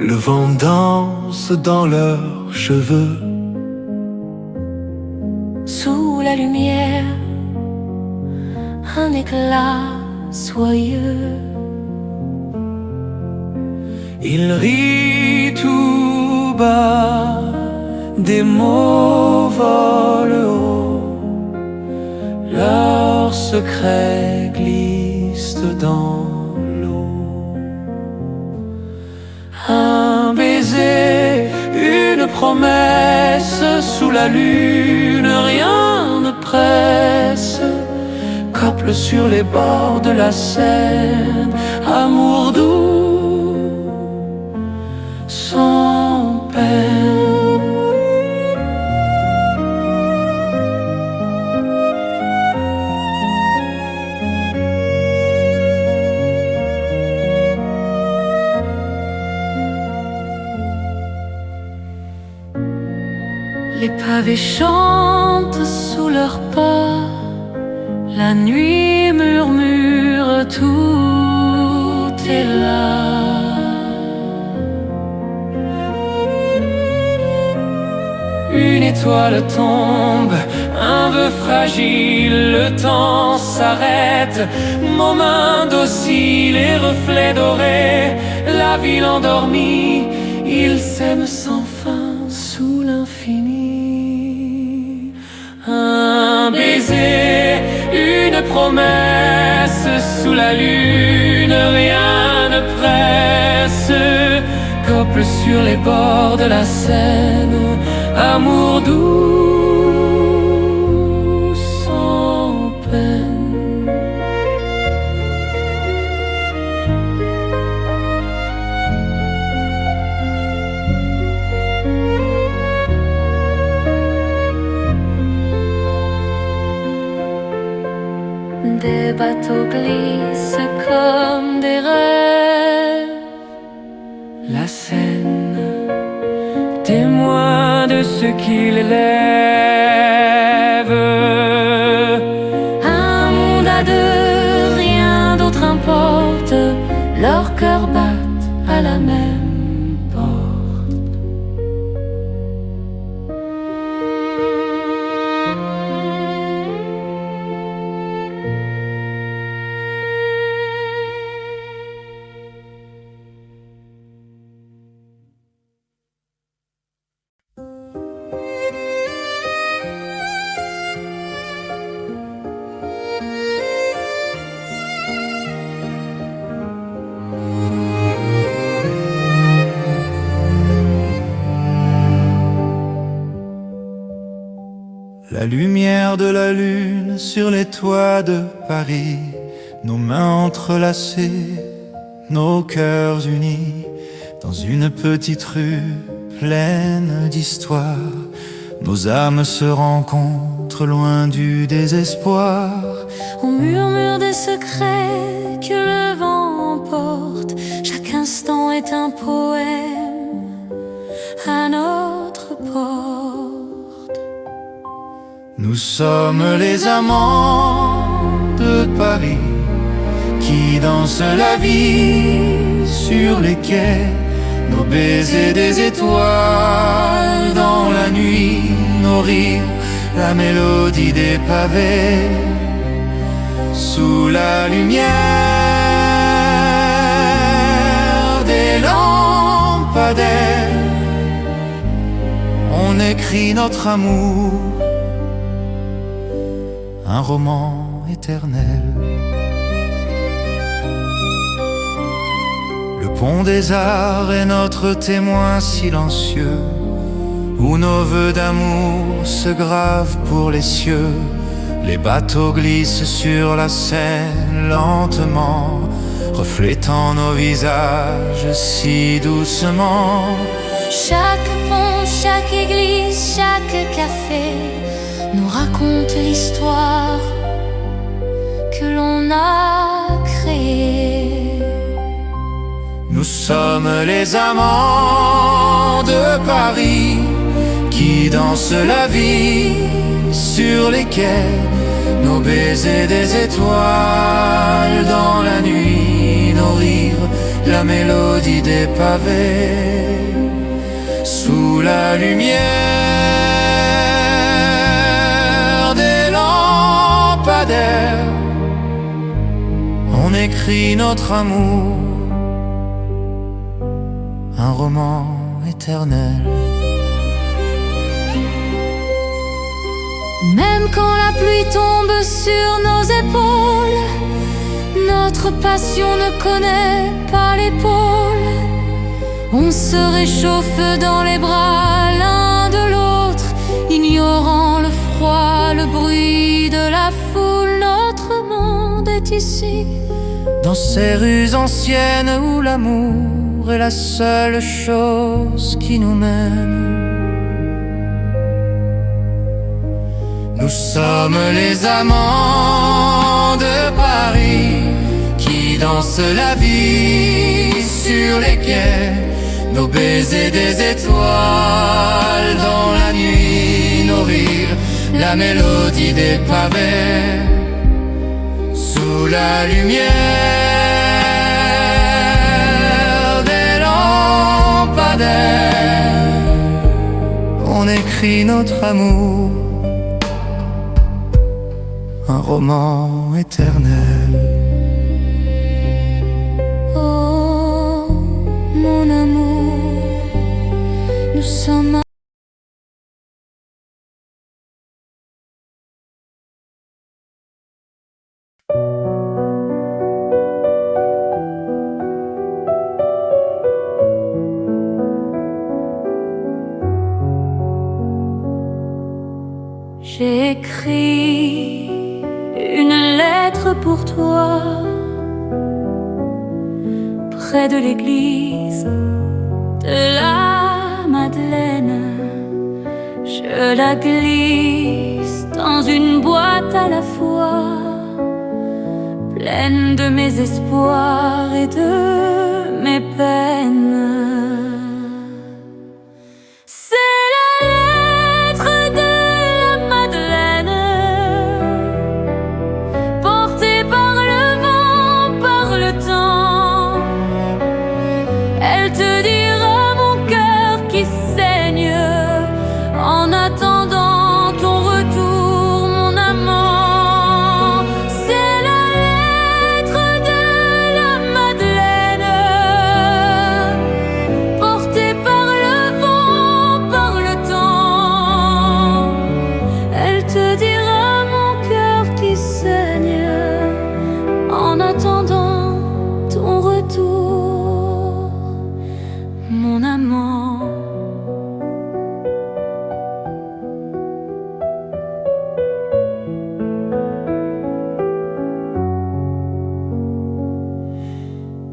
Le vent danse dans leurs cheveux. Sous la lumière, un éclat soyeux. Il rit tout bas, des mots volent haut, leurs secrets glissent dans l'eau. Un baiser, une promesse, sous la lune, rien ne presse. Couple sur les bords de la Seine, amour doux, sans peine. Les pavés chantent sous leurs pas. La nuit murmure, tout est là. Une étoile tombe, un vœu fragile, le temps s'arrête. Moment docile et reflets dorés, la ville endormie, ils s'aiment sans fin sous l'infini. Un baiser, une promesse, sous la lune, rien ne presse. Couple sur les bords de la Seine, amour doux, sans peine. Des bateaux glissent comme des rêves. La Seine, témoin de ce qu'il élève. Un monde à deux, rien d'autre importe. Leurs cœurs battent à la même porte. La lumière de la lune sur les toits de Paris, nos mains entrelacées, nos cœurs unis, dans une petite rue pleine d'histoire. Nos âmes se rencontrent loin du désespoir. On murmure des secrets que le vent emporte. Chaque instant est un poème à notre porte. Nous sommes les amants de Paris qui dansent la vie sur les quais. Nos baisers des étoiles dans la nuit, nos rires, la mélodie des pavés. Sous la lumière des lampadaires, on écrit notre amour, un roman éternel. Le pont des arts est notre témoin silencieux, où nos vœux d'amour se gravent pour les cieux. Les bateaux glissent sur la Seine lentement, reflétant nos visages si doucement. Chaque pont, chaque église, chaque café nous raconte l'histoire que l'on a créée. Nous sommes les amants de Paris qui dansent la vie sur les quais. Nos baisers des étoiles dans la nuit, nos rires, la mélodie des pavés, sous la lumière des lampadaires, on écrit notre amour, un roman éternel. Même quand la pluie tombe sur nos épaules, notre passion ne connaît pas l'épaule. On se réchauffe dans les bras l'un de l'autre, ignorant le froid, le bruit de la foule. Notre monde est ici, dans ces rues anciennes où l'amour est la seule chose qui nous mène. Nous sommes les amants de Paris qui dansent la vie sur les quais, nos baisers des étoiles dans la nuit, nos rires, la mélodie des pavés, sous la lumière des lampadaires, on écrit notre amour, un roman éternel. oh mon amour, nous sommes J'ai écrit une lettre pour toi près de l'église de la Madeleine. Je la glisse dans une boîte à la fois, pleine de mes espoirs et de mes peines.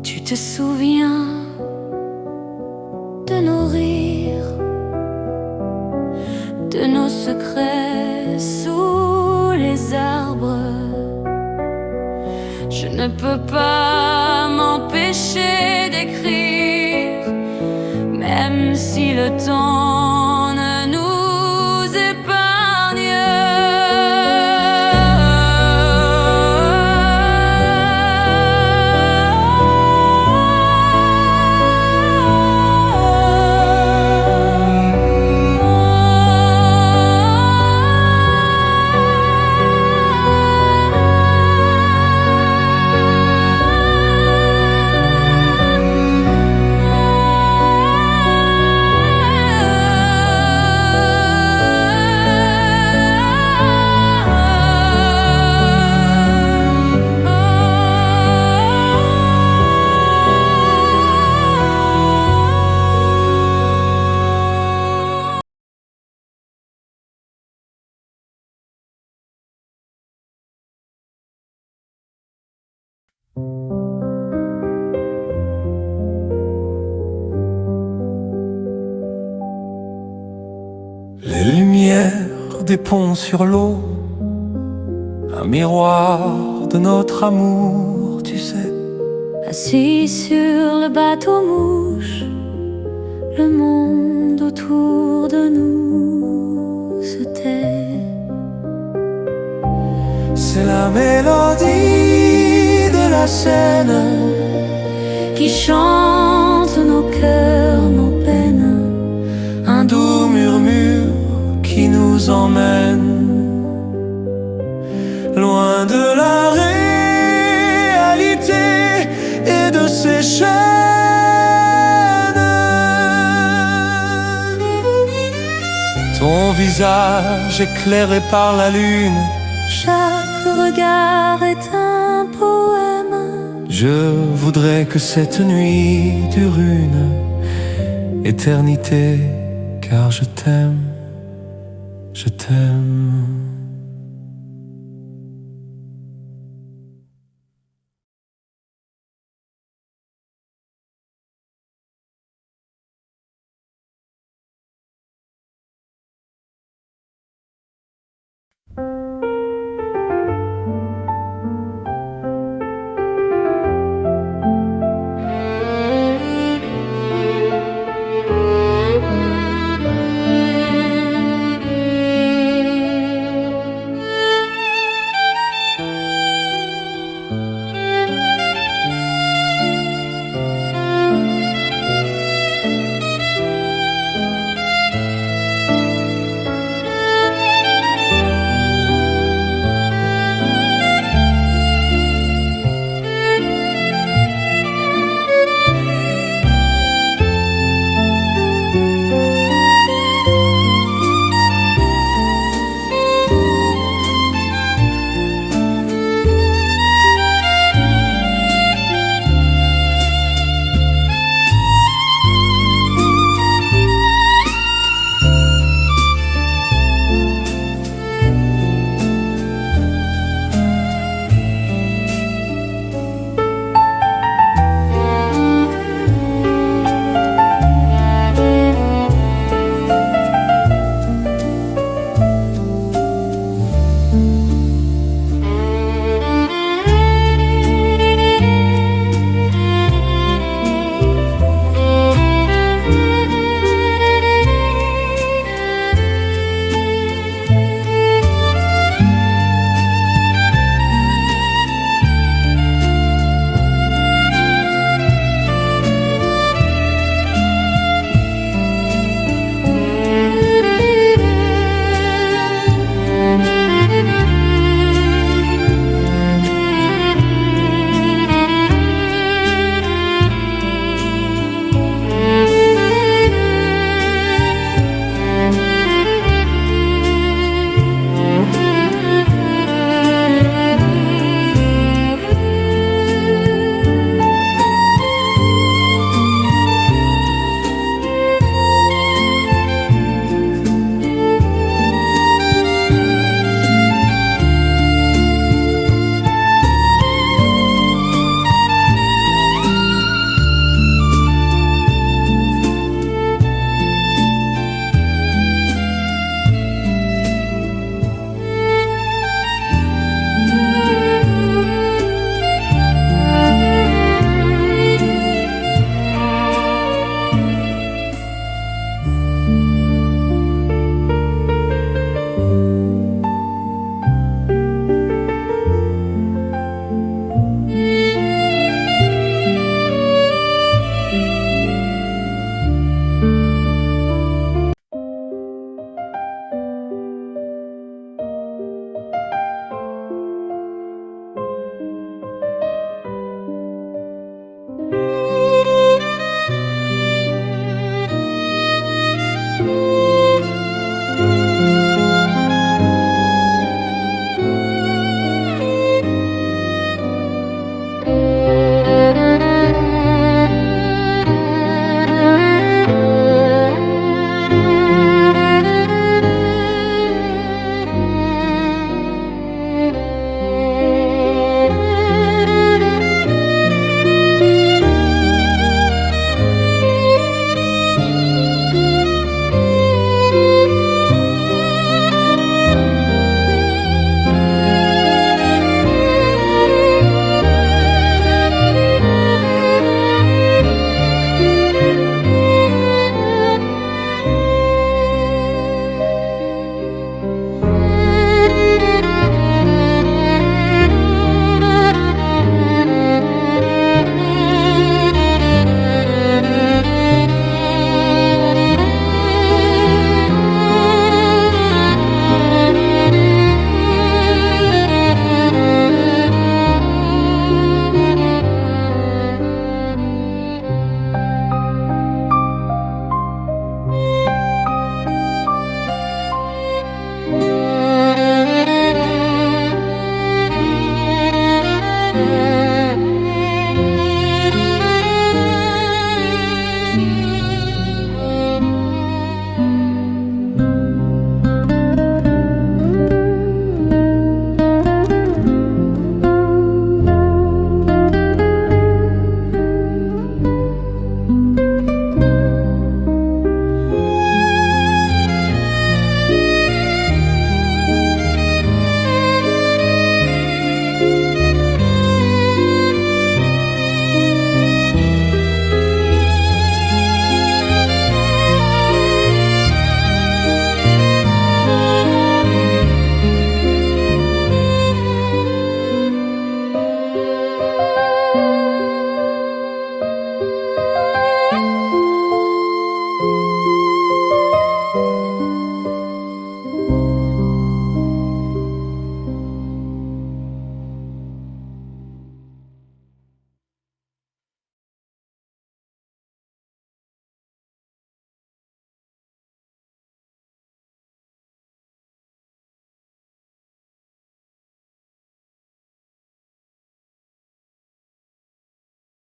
Tu te souviens de nos rires, de nos secrets sous les arbres. Je ne peux pas m'empêcher d'écrire, même si le temps ne nous épargne. Les lumières des ponts sur l'eau, un miroir de notre amour, tu sais. Assis sur le bateau mouche, le monde autour de nous se tait. C'est la mélodie de la Seine qui qui chante nos cœurs, nos peines. Un doux murmure qui nous emmène loin de la réalité et de ses chaînes. Ton visage éclairé par la lune, Chaque regard est un poème. je voudrais que cette nuit dure une éternité, car je t'aime, je t'aime.